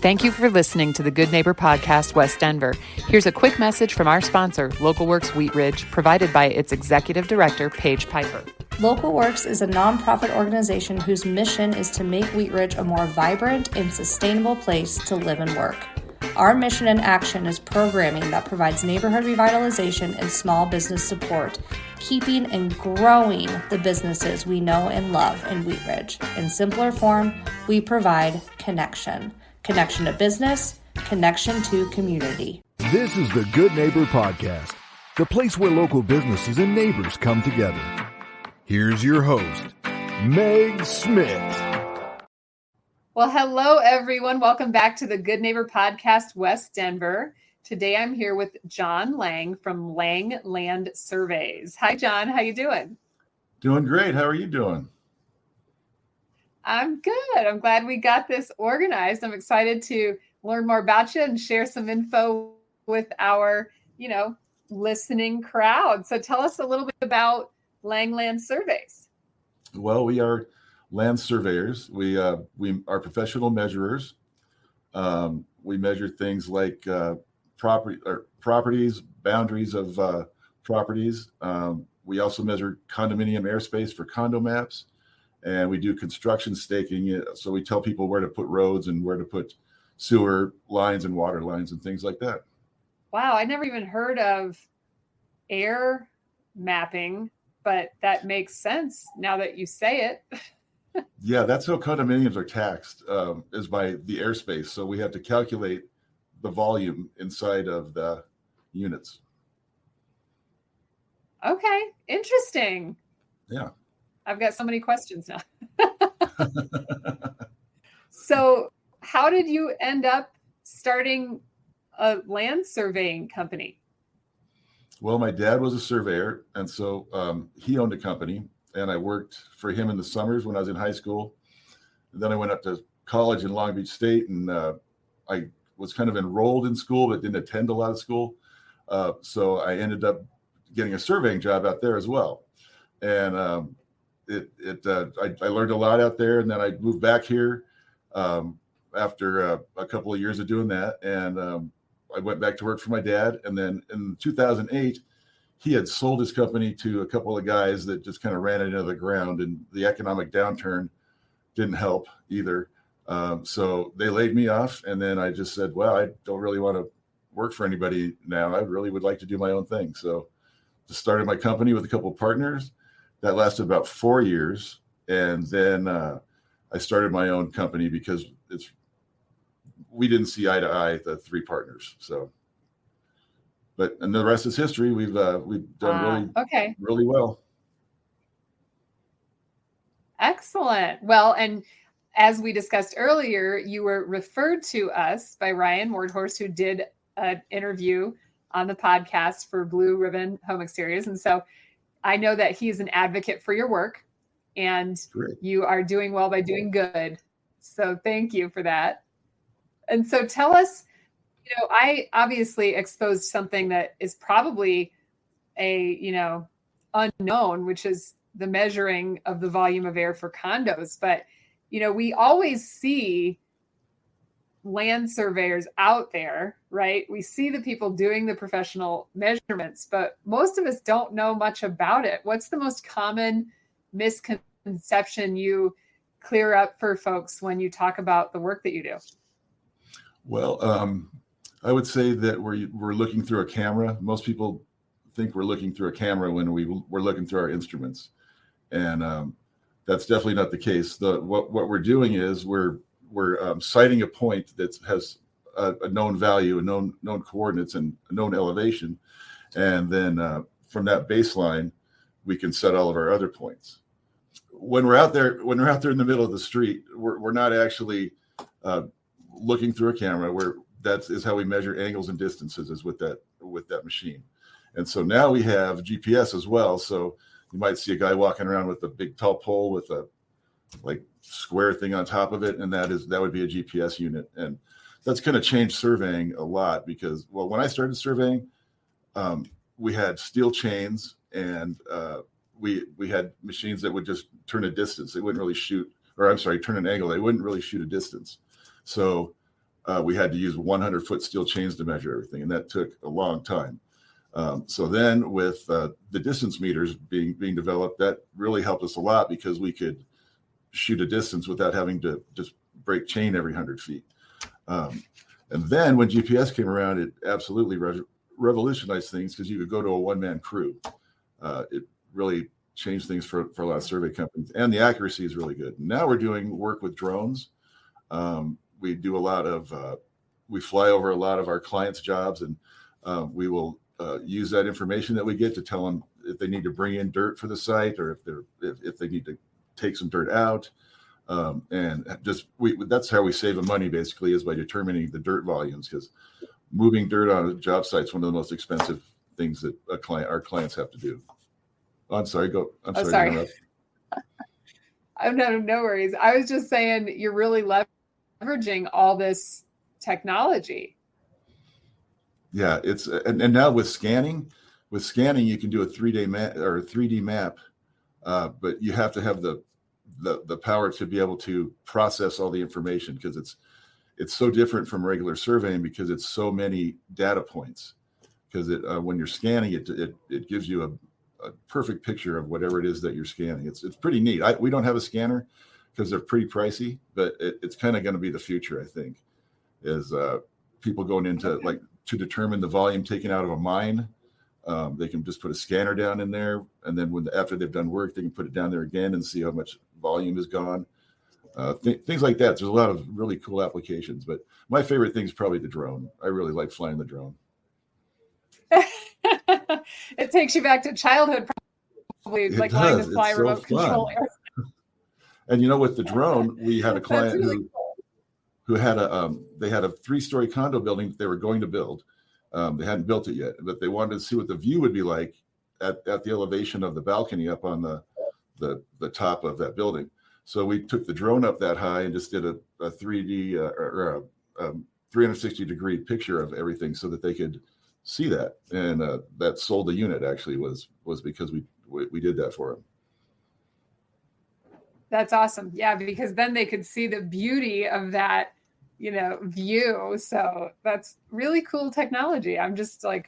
Thank you for listening to the Good Neighbor Podcast, West Denver. Here's a quick message from our sponsor, Local Works Wheat Ridge, provided by its Executive Director, Paige Piper. Local Works is a nonprofit organization whose mission is to make Wheat Ridge a more vibrant and sustainable place to live and work. Our mission and action is programming that provides neighborhood revitalization and small business support, keeping and growing the businesses we know and love in Wheat Ridge. In simpler form, we provide connection. Connection to business, connection to community. This is the Good Neighbor Podcast, the place where local businesses and neighbors come together. Here's your host, Meg Smith. Well, hello, everyone. Welcome back to the Good Neighbor Podcast, West Denver. Today, I'm here with John Lange from Lange Land Surveys. Hi, John. How you doing? Doing great. How are you doing? I'm good. I'm glad we got this organized. I'm excited to learn more about you and share some info with our, listening crowd. So tell us a little bit about Lange Land Surveys. Well, we are land surveyors. We are professional measurers. We measure things like properties, boundaries of properties. We also measure condominium airspace for condo maps. And we do construction staking. So we tell people where to put roads and where to put sewer lines and water lines and things like that. Wow, I never even heard of air mapping, but that makes sense now that you say it. Yeah, that's how condominiums are taxed, is by the airspace. So we have to calculate the volume inside of the units. Okay, interesting. Yeah. I've got so many questions now. So how did you end up starting a land surveying company? Well, my dad was a surveyor, and so he owned a company, and I worked for him in the summers when I was in high school. And then I went up to college in Long Beach State, and I was kind of enrolled in school, but didn't attend a lot of school. So I ended up getting a surveying job out there as well. And I learned a lot out there, and then I moved back here after a couple of years of doing that, and I went back to work for my dad. And then in 2008, he had sold his company to a couple of guys that just kind of ran it into the ground, and the economic downturn didn't help either. So they laid me off, and then I just said, well, I don't really want to work for anybody now. I really would like to do my own thing. So just started my company with a couple of partners. That lasted about 4 years. And then I started my own company because we didn't see eye to eye, the three partners. So, and the rest is history. We've done really well. Excellent. Well, and as we discussed earlier, you were referred to us by Ryan Wardhorse, who did an interview on the podcast for Blue Ribbon Home Exteriors. And so I know that he's an advocate for your work, and Great. You are doing well by doing good. So thank you for that. And so tell us, I obviously exposed something that is probably a, unknown, which is the measuring of the volume of air for condos. But, we always see land surveyors out there, right? We see the people doing the professional measurements, but most of us don't know much about it. What's the most common misconception you clear up for folks when you talk about the work that you do? Well, I would say that we're looking through a camera. Most people think we're looking through a camera when we're looking through our instruments, and that's definitely not the case. What we're doing is we're citing a point that has a known value, a known coordinates, and a known elevation, and then from that baseline, we can set all of our other points. When we're out there in the middle of the street, we're not actually looking through a camera. That is how we measure angles and distances, is with that machine. And so now we have GPS as well. So you might see a guy walking around with a big tall pole with a square thing on top of it, and that would be a GPS unit. And that's going to change surveying a lot because, well, when I started surveying, we had steel chains, and we had machines that would just turn a distance. They wouldn't really turn an angle. They wouldn't really shoot a distance. So we had to use 100-foot steel chains to measure everything, and that took a long time. So then with the distance meters being developed, that really helped us a lot because we could shoot a distance without having to just break chain every 100 feet. And then when GPS came around, it absolutely revolutionized things because you could go to a one-man crew. It really changed things for a lot of survey companies, and the accuracy is really good. Now we're doing work with drones. We do a lot of, we fly over a lot of our clients' jobs, and we will use that information that we get to tell them if they need to bring in dirt for the site or if they need to take some dirt out. And just that's how we save them money, basically, is by determining the dirt volumes, because moving dirt on a job site is one of the most expensive things that our clients have to do. Oh, I'm sorry. Go. I'm sorry. No worries. I was just saying you're really leveraging all this technology. Yeah, it's and now with scanning, you can do a 3D map or a 3D map, but you have to have the power to be able to process all the information, because it's so different from regular surveying because it's so many data points. Because when you're scanning it gives you a perfect picture of whatever it is that you're scanning. It's pretty neat. We don't have a scanner because they're pretty pricey, but it's kind of going to be the future, I think, is people going into to determine the volume taken out of a mine. They can just put a scanner down in there, and then after they've done work, they can put it down there again and see how much volume is gone. Things like that. There's a lot of really cool applications, but my favorite thing is probably the drone. I really like flying the drone. It takes you back to childhood, probably, like wanting to fly remote control airplanes. And with the drone, we had a client who had they had a 3-story condo building that they were going to build. They hadn't built it yet, but they wanted to see what the view would be like at the elevation of the balcony up on the top of that building. So we took the drone up that high and just did a 3D or a 360-degree picture of everything so that they could see that. And that sold the unit, actually, was because we did that for them. That's awesome. Yeah, because then they could see the beauty of that, view. So that's really cool technology. I'm just I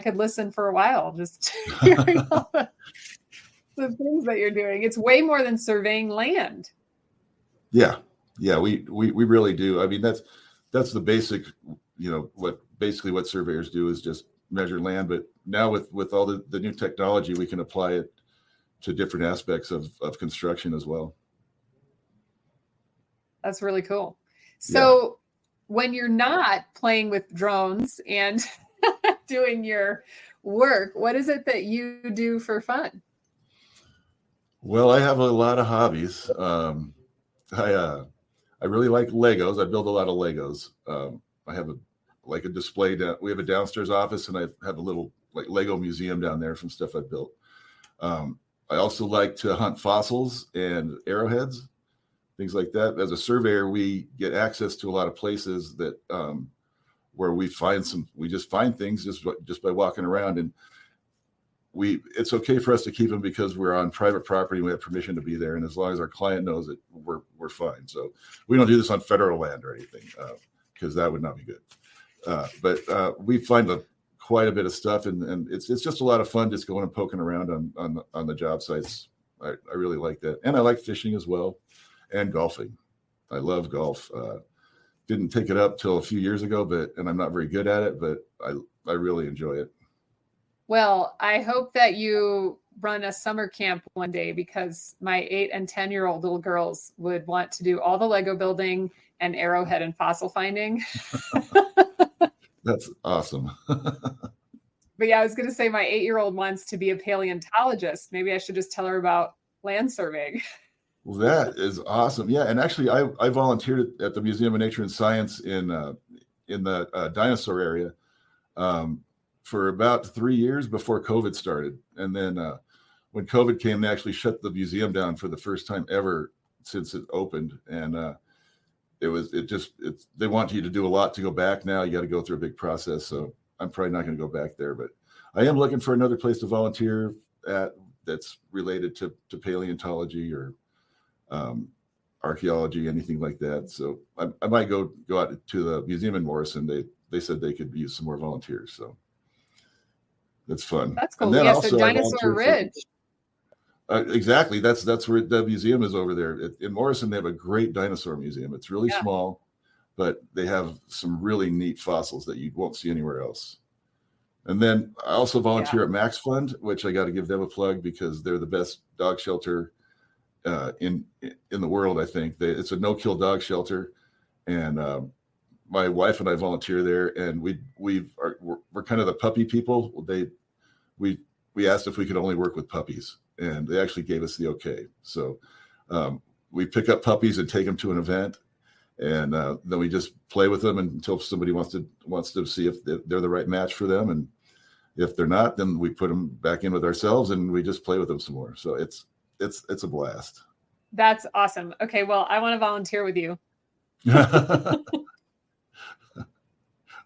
could listen for a while just hearing all the things that you're doing. It's way more than surveying land. Yeah, we really do. I mean, that's the basic, what surveyors do is just measure land. But now with all the new technology, we can apply it to different aspects of construction as well. That's really cool. So when you're not playing with drones and doing your work, what is it that you do for fun? Well, I have a lot of hobbies. I really like Legos. I build a lot of Legos. I have a display we have a downstairs office, and I have a little Lego museum down there from stuff I built. I also like to hunt fossils and arrowheads, things like that. As a surveyor, we get access to a lot of places that where we just find things just by walking around, and it's okay for us to keep them because we're on private property and we have permission to be there. And as long as our client knows it, we're fine. So we don't do this on federal land or anything because that would not be good. But we find quite a bit of stuff, and it's just a lot of fun just going and poking around on the job sites. I really like that. And I like fishing as well, and golfing. I love golf. Didn't take it up till a few years ago, and I'm not very good at it, but I really enjoy it. Well, I hope that you run a summer camp one day, because my 8 and 10-year-old little girls would want to do all the Lego building and arrowhead and fossil finding. That's awesome. But yeah, I was going to say my 8-year-old wants to be a paleontologist. Maybe I should just tell her about land surveying. Well, that is awesome. Yeah, and actually, I volunteered at the Museum of Nature and Science in the dinosaur area for about 3 years before COVID started. And then when COVID came, they actually shut the museum down for the first time ever since it opened. And they want you to do a lot to go back now. You got to go through a big process. So I'm probably not going to go back there, but I am looking for another place to volunteer at that's related to paleontology or archaeology, anything like that. So I might go out to the museum in Morrison. They said they could use some more volunteers. So that's fun. That's cool. And then Yeah, also so I Dinosaur volunteered Ridge. exactly. That's where the museum is over there. In Morrison, they have a great dinosaur museum. It's really Yeah. small, but they have some really neat fossils that you won't see anywhere else. And then I also volunteer at Max Fund, which I got to give them a plug because they're the best dog shelter in the world. I think it's a no-kill dog shelter, and my wife and I volunteer there, and we're kind of the puppy people. We asked if we could only work with puppies, and they actually gave us the okay. So we pick up puppies and take them to an event, and then we just play with them until somebody wants to see if they're the right match for them, and if they're not, then we put them back in with ourselves, and we just play with them some more. So it's a blast. That's awesome. Okay, well, I want to volunteer with you.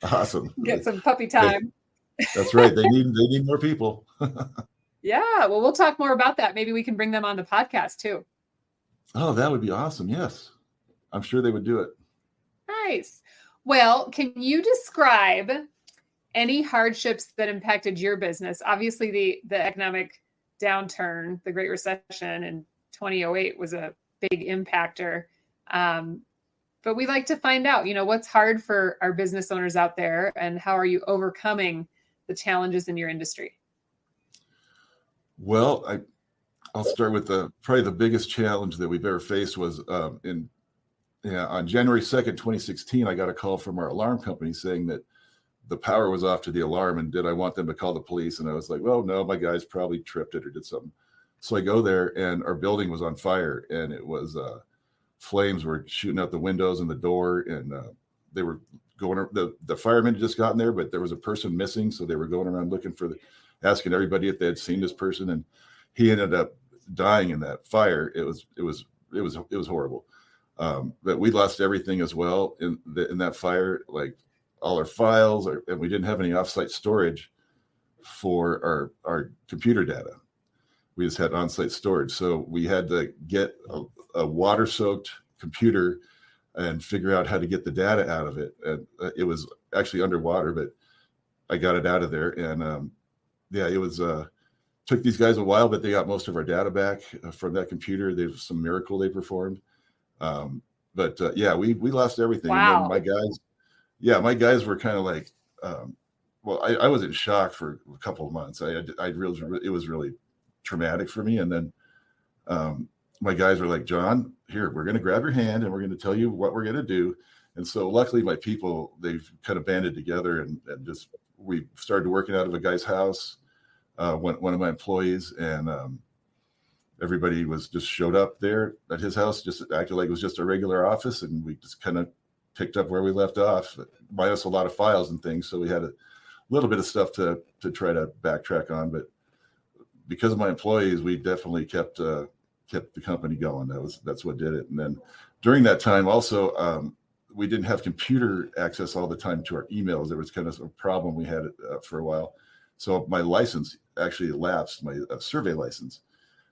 Awesome. Get some puppy time. That's right. They need more people. Yeah, well, we'll talk more about that. Maybe we can bring them on the podcast too. Oh, that would be awesome. Yes. I'm sure they would do it. Nice. Well, can you describe any hardships that impacted your business? Obviously, the economic downturn, the Great Recession in 2008 was a big impactor. But we like to find out, what's hard for our business owners out there, and how are you overcoming the challenges in your industry? Well, I'll start with probably the biggest challenge that we've ever faced was on January 2nd, 2016, I got a call from our alarm company saying that the power was off to the alarm, and did I want them to call the police? And I was like, well, no, my guys probably tripped it or did something. So I go there, and our building was on fire, and it was flames were shooting out the windows and the door, and they were going. The firemen had just gotten there, but there was a person missing, so they were going around looking asking everybody if they had seen this person, and he ended up dying in that fire. It was horrible. But we lost everything as well in that fire, like all our files, and we didn't have any offsite storage for our computer data. We just had on-site storage. So we had to get a water-soaked computer and figure out how to get the data out of it. And it was actually underwater, but I got it out of there. And it was took these guys a while, but they got most of our data back from that computer. There's some miracle they performed. But we lost everything. Wow. And then my guys were kind of like, I was in shock for a couple of months. It was really traumatic for me. And then my guys were like, John, here, we're going to grab your hand and we're going to tell you what we're going to do. And so luckily my people, they've kind of banded together and just, we started working out of a guy's house, one of my employees, and everybody just showed up there at his house, just acted like it was just a regular office. And we just kind of picked up where we left off, minus a lot of files and things. So we had a little bit of stuff to try to backtrack on, but because of my employees, we definitely kept the company going. That's what did it. And then during that time also, we didn't have computer access all the time to our emails. There was kind of a problem we had for a while. So my license actually lapsed, my survey license.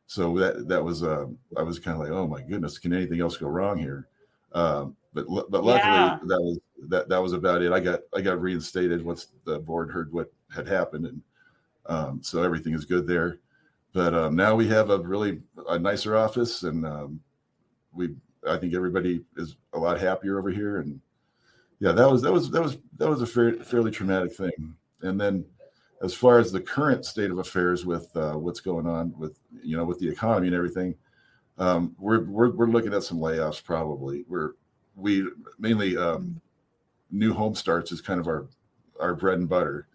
So that was, I was kind of like, oh my goodness, can anything else go wrong here? But luckily that was about it. I got reinstated once the board heard what had happened. And so everything is good there. But now we have a nicer office, and I think everybody is a lot happier over here. And yeah, that was a fairly traumatic thing. And then as far as the current state of affairs with what's going on with the economy and everything, we're looking at some layoffs probably. We mainly new home starts is kind of our bread and butter,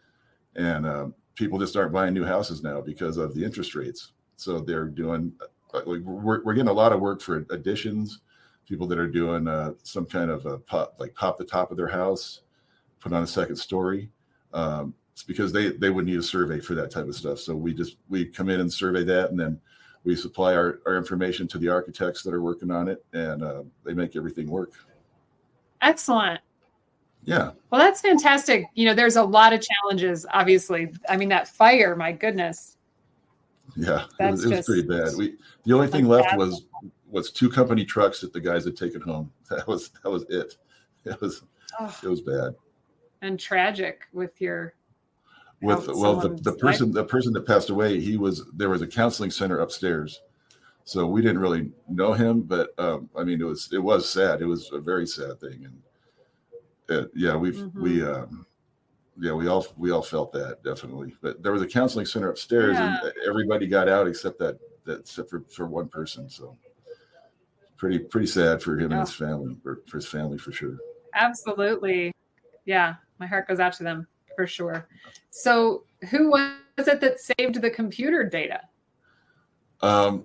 and people just aren't buying new houses now because of the interest rates. So they're doing we're getting a lot of work for additions, people that are doing some kind of pop the top of their house, put on a second story. It's because they would need a survey for that type of stuff. So we come in and survey that, and then we supply our information to the architects that are working on it, and they make everything work. Excellent. Yeah. Well, that's fantastic. There's a lot of challenges, obviously. I mean, that fire, my goodness. Yeah, it was pretty bad. The only thing left was was 2 company trucks that the guys had taken home. That was it. It was bad. And tragic with your the person that passed away, there was a counseling center upstairs. So we didn't really know him, but I mean, it was sad. It was a very sad thing, and we all felt that, definitely. But there was a counseling center upstairs, and everybody got out except for one person. So pretty sad for him and his family, for his family for sure. Absolutely, yeah. My heart goes out to them for sure. So who was it that saved the computer data? I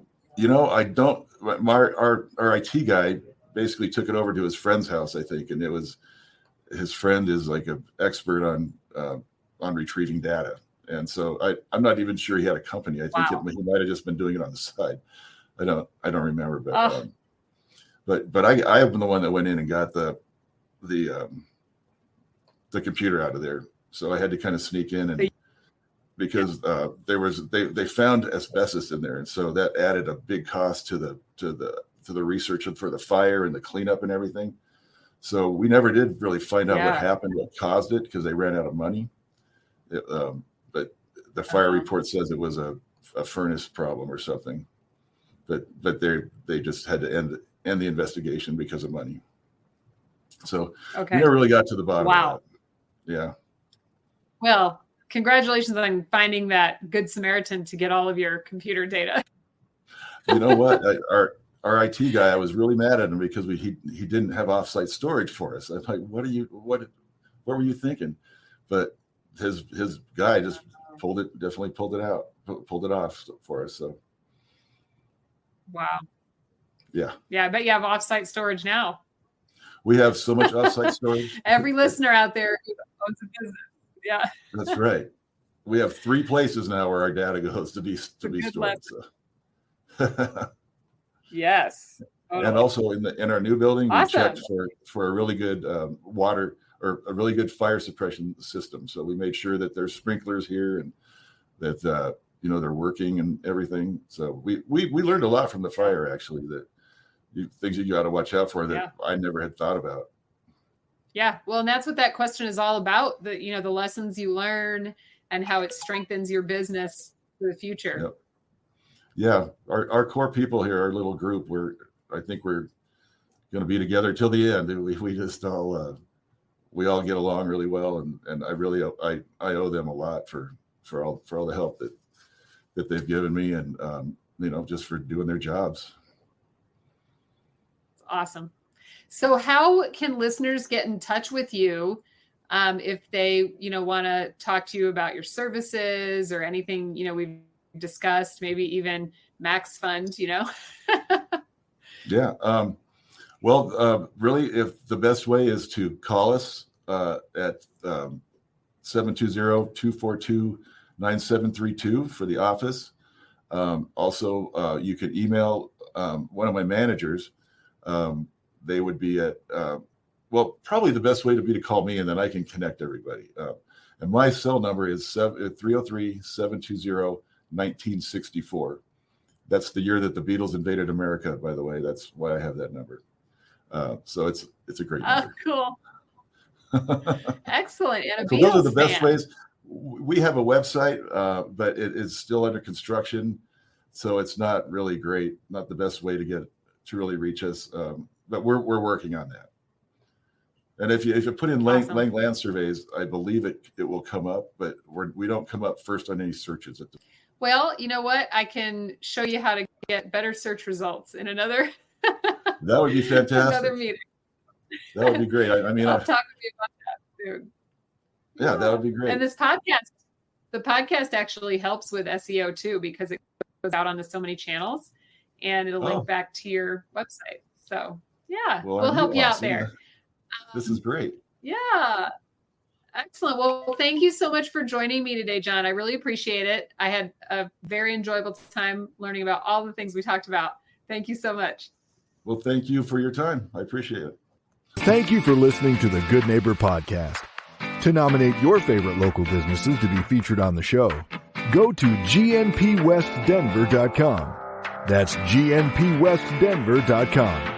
don't. Our IT guy basically took it over to his friend's house, I think, and his friend is like an expert on retrieving data, and so I'm not even sure he had a company. I think he might have just been doing it on the side. I don't remember, but I have been the one that went in and got the computer out of there, so I had to kind of sneak in and. Because they found asbestos in there, and so that added a big cost to the research and for the fire and the cleanup and everything. So we never did really find out what happened, what caused it, because they ran out of money. But the fire report says it was a furnace problem or something. But they just had to end the investigation because of money. So we never really got to the bottom of that. Yeah. Well. Congratulations on finding that good Samaritan to get all of your computer data. You know what? Our IT guy, I was really mad at him because he didn't have offsite storage for us. I'm like, what were you thinking? But his guy just pulled it off for us. So. Wow. Yeah. Yeah, I bet you have offsite storage now. We have so much offsite storage. Every listener out there who owns a business. Yeah, that's right. We have 3 places now where our data goes to be stored. So. Yes, totally. And also in our new building, we checked for a really good water or a really good fire suppression system. So we made sure that there's sprinklers here and that they're working and everything. So we learned a lot from the fire, actually, things that you got to watch out for that I never had thought about. Yeah, well, and that's what that question is all about, the lessons you learn and how it strengthens your business for the future. Yep. Yeah, our core people here, our little group, I think we're going to be together till the end. We just we all get along really well, and I really I owe them a lot for all the help that they've given me, and just for doing their jobs. Awesome. So how can listeners get in touch with you if they, want to talk to you about your services or anything, we've discussed, maybe even Max Fund, Yeah. Really, if the best way is to call us at 720-242-9732 for the office. Also, you could email one of my managers. They would be at, probably the best way to be to call me, and then I can connect everybody. And my cell number is 303-720-1964. That's the year that the Beatles invaded America, by the way. That's why I have that number. So it's a great number. Oh, cool. Excellent. And so those are the best ways. We have a website, but it is still under construction. So it's not really great, not the best way to really reach us. But we're working on that. And if you put in Lange Land Surveys, I believe it will come up, but we don't come up first on any searches. Well, you know what? I can show you how to get better search results in another. That would be fantastic. Another meeting. That would be great. I mean, I'll talk with you about that soon. Yeah, that would be great. And the podcast actually helps with SEO too, because it goes out onto so many channels, and it'll link back to your website. So yeah, we'll help you out there. This is great. Yeah. Excellent. Well, thank you so much for joining me today, John. I really appreciate it. I had a very enjoyable time learning about all the things we talked about. Thank you so much. Well, thank you for your time. I appreciate it. Thank you for listening to the Good Neighbor Podcast. To nominate your favorite local businesses to be featured on the show, go to gnpwestdenver.com. That's gnpwestdenver.com.